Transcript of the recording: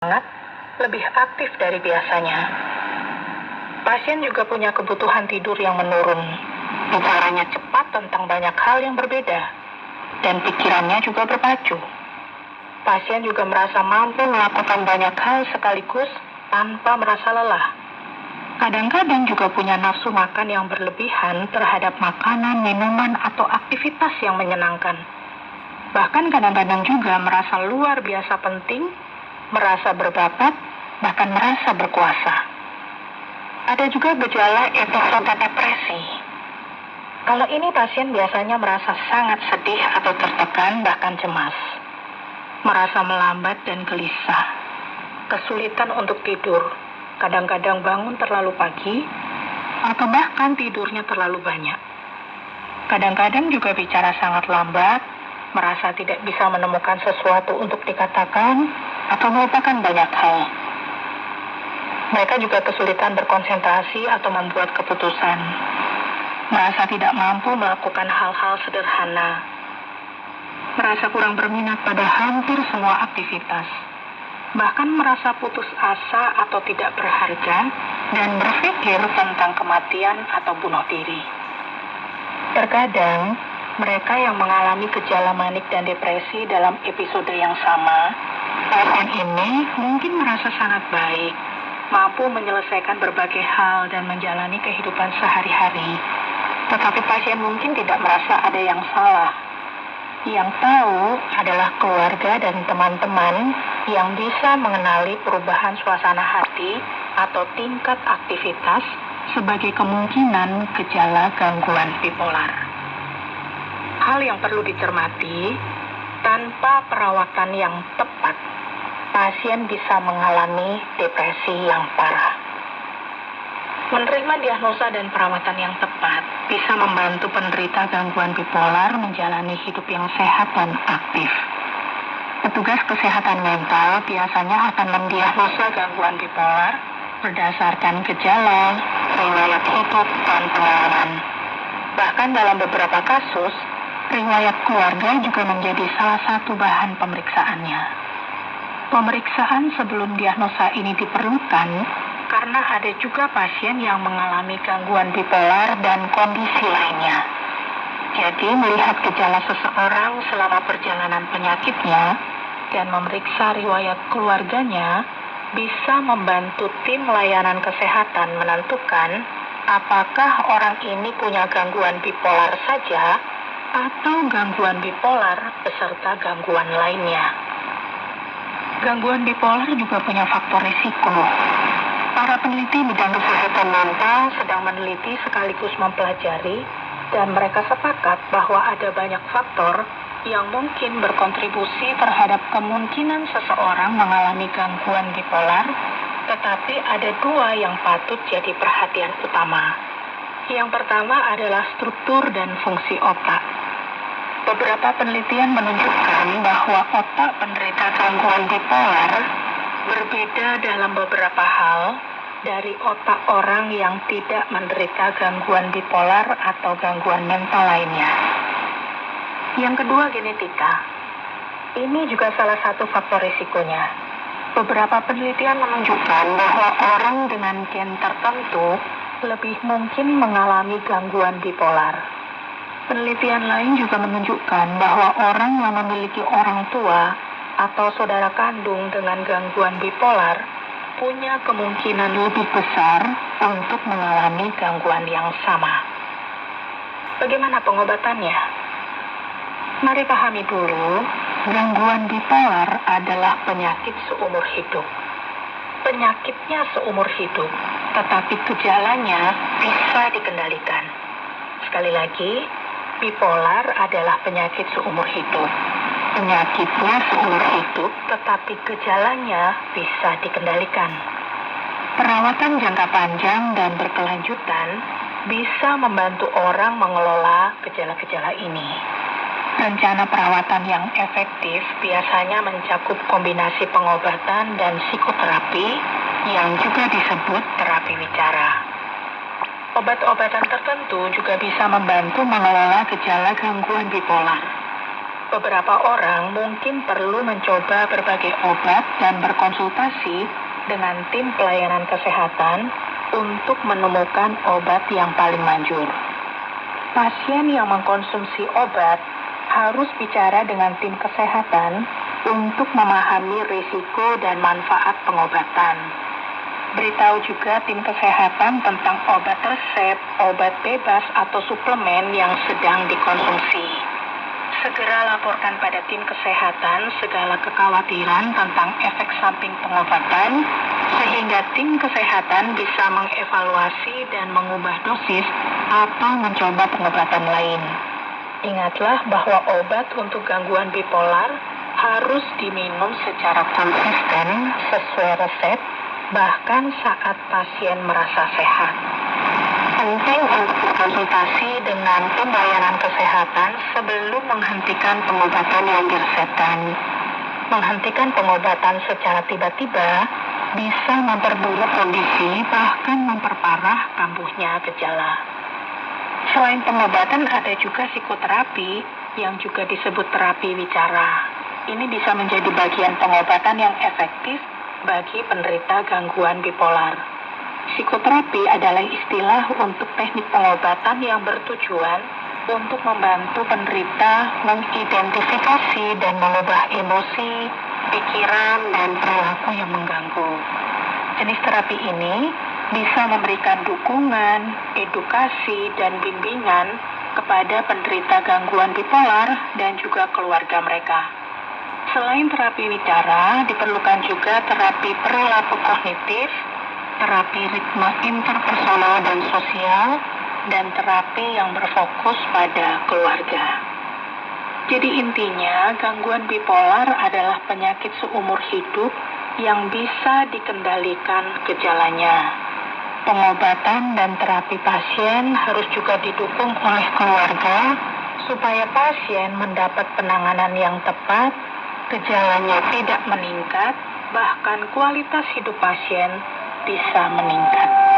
semangat, lebih aktif dari biasanya. Pasien juga punya kebutuhan tidur yang menurun. Bicaranya cepat tentang banyak hal yang berbeda, dan pikirannya juga berpacu. Pasien juga merasa mampu melakukan banyak hal sekaligus tanpa merasa lelah. Kadang-kadang juga punya nafsu makan yang berlebihan terhadap makanan, minuman, atau aktivitas yang menyenangkan. Bahkan kadang-kadang juga merasa luar biasa penting, merasa berbakat, bahkan merasa berkuasa. Ada juga gejala episode depresi. Kalau ini pasien biasanya merasa sangat sedih atau tertekan, bahkan cemas. Merasa melambat dan gelisah. Kesulitan untuk tidur. Kadang-kadang bangun terlalu pagi, atau bahkan tidurnya terlalu banyak. Kadang-kadang juga bicara sangat lambat, merasa tidak bisa menemukan sesuatu untuk dikatakan, atau melupakan banyak hal. Mereka juga kesulitan berkonsentrasi atau membuat keputusan. Merasa tidak mampu melakukan hal-hal sederhana. Merasa kurang berminat pada hampir semua aktivitas. Bahkan merasa putus asa atau tidak berharga dan berpikir tentang kematian atau bunuh diri. Terkadang, mereka yang mengalami gejala manik dan depresi dalam episode yang sama, pasien ini mungkin merasa sangat baik, mampu menyelesaikan berbagai hal dan menjalani kehidupan sehari-hari. Tetapi pasien mungkin tidak merasa ada yang salah. Yang tahu adalah keluarga dan teman-teman yang bisa mengenali perubahan suasana hati atau tingkat aktivitas sebagai kemungkinan gejala gangguan bipolar. Hal yang perlu dicermati, tanpa perawatan yang tepat, pasien bisa mengalami depresi yang parah. Menerima diagnosa dan perawatan yang tepat bisa membantu penderita gangguan bipolar menjalani hidup yang sehat dan aktif. Petugas kesehatan mental biasanya akan mendiagnosa gangguan bipolar berdasarkan gejala, riwayat hidup, dan pengalaman. Bahkan dalam beberapa kasus, riwayat keluarga juga menjadi salah satu bahan pemeriksaannya. Pemeriksaan sebelum diagnosa ini diperlukan karena ada juga pasien yang mengalami gangguan bipolar dan kondisi lainnya. Jadi melihat gejala seseorang selama perjalanan penyakitnya dan memeriksa riwayat keluarganya bisa membantu tim layanan kesehatan menentukan apakah orang ini punya gangguan bipolar saja atau gangguan bipolar beserta gangguan lainnya. Gangguan bipolar juga punya faktor risiko. Para peneliti bidang kesehatan mental sedang meneliti sekaligus mempelajari dan mereka sepakat bahwa ada banyak faktor yang mungkin berkontribusi terhadap kemungkinan seseorang mengalami gangguan bipolar, tetapi ada dua yang patut jadi perhatian utama. Yang pertama adalah struktur dan fungsi otak. Beberapa penelitian menunjukkan bahwa otak penderita gangguan bipolar berbeda dalam beberapa hal dari otak orang yang tidak menderita gangguan bipolar atau gangguan mental lainnya. Yang kedua, genetika. Ini juga salah satu faktor risikonya. Beberapa penelitian menunjukkan bahwa orang dengan gen tertentu lebih mungkin mengalami gangguan bipolar. Penelitian lain juga menunjukkan bahwa orang yang memiliki orang tua atau saudara kandung dengan gangguan bipolar punya kemungkinan lebih besar untuk mengalami gangguan yang sama. Bagaimana pengobatannya? Mari pahami dulu, gangguan bipolar adalah penyakit seumur hidup. Penyakitnya seumur hidup, tetapi gejalanya bisa dikendalikan. Sekali lagi, bipolar adalah penyakit seumur hidup. Penyakitnya seumur hidup, tetapi gejalanya bisa dikendalikan. Perawatan jangka panjang dan berkelanjutan bisa membantu orang mengelola gejala-gejala ini. Rencana perawatan yang efektif biasanya mencakup kombinasi pengobatan dan psikoterapi yang juga disebut terapi bicara. Obat-obatan tertentu juga bisa membantu mengelola gejala gangguan bipolar. Beberapa orang mungkin perlu mencoba berbagai obat dan berkonsultasi dengan tim pelayanan kesehatan untuk menemukan obat yang paling manjur. Pasien yang mengkonsumsi obat harus bicara dengan tim kesehatan untuk memahami risiko dan manfaat pengobatan. Beritahu juga tim kesehatan tentang obat resep, obat bebas, atau suplemen yang sedang dikonsumsi. Segera laporkan pada tim kesehatan segala kekhawatiran tentang efek samping pengobatan, sehingga tim kesehatan bisa mengevaluasi dan mengubah dosis atau mencoba pengobatan lain. Ingatlah bahwa obat untuk gangguan bipolar harus diminum secara konsisten sesuai resep, bahkan saat pasien merasa sehat. Penting untuk berkonsultasi dengan tim layanan kesehatan sebelum menghentikan pengobatan yang diresepkan. Menghentikan pengobatan secara tiba-tiba bisa memperburuk kondisi, bahkan memperparah kambuhnya gejala. Selain pengobatan, ada juga psikoterapi yang juga disebut terapi wicara. Ini bisa menjadi bagian pengobatan yang efektif bagi penderita gangguan bipolar. Psikoterapi adalah istilah untuk teknik pengobatan yang bertujuan untuk membantu penderita mengidentifikasi dan mengubah emosi, pikiran, dan perilaku yang mengganggu. Jenis terapi ini bisa memberikan dukungan, edukasi, dan bimbingan kepada penderita gangguan bipolar dan juga keluarga mereka. Selain terapi wicara, diperlukan juga terapi perilaku kognitif, terapi ritme interpersonal dan sosial, dan terapi yang berfokus pada keluarga. Jadi intinya, gangguan bipolar adalah penyakit seumur hidup yang bisa dikendalikan gejalanya. Pengobatan dan terapi pasien harus juga didukung oleh keluarga supaya pasien mendapat penanganan yang tepat, gejalanya tidak meningkat, bahkan kualitas hidup pasien bisa meningkat.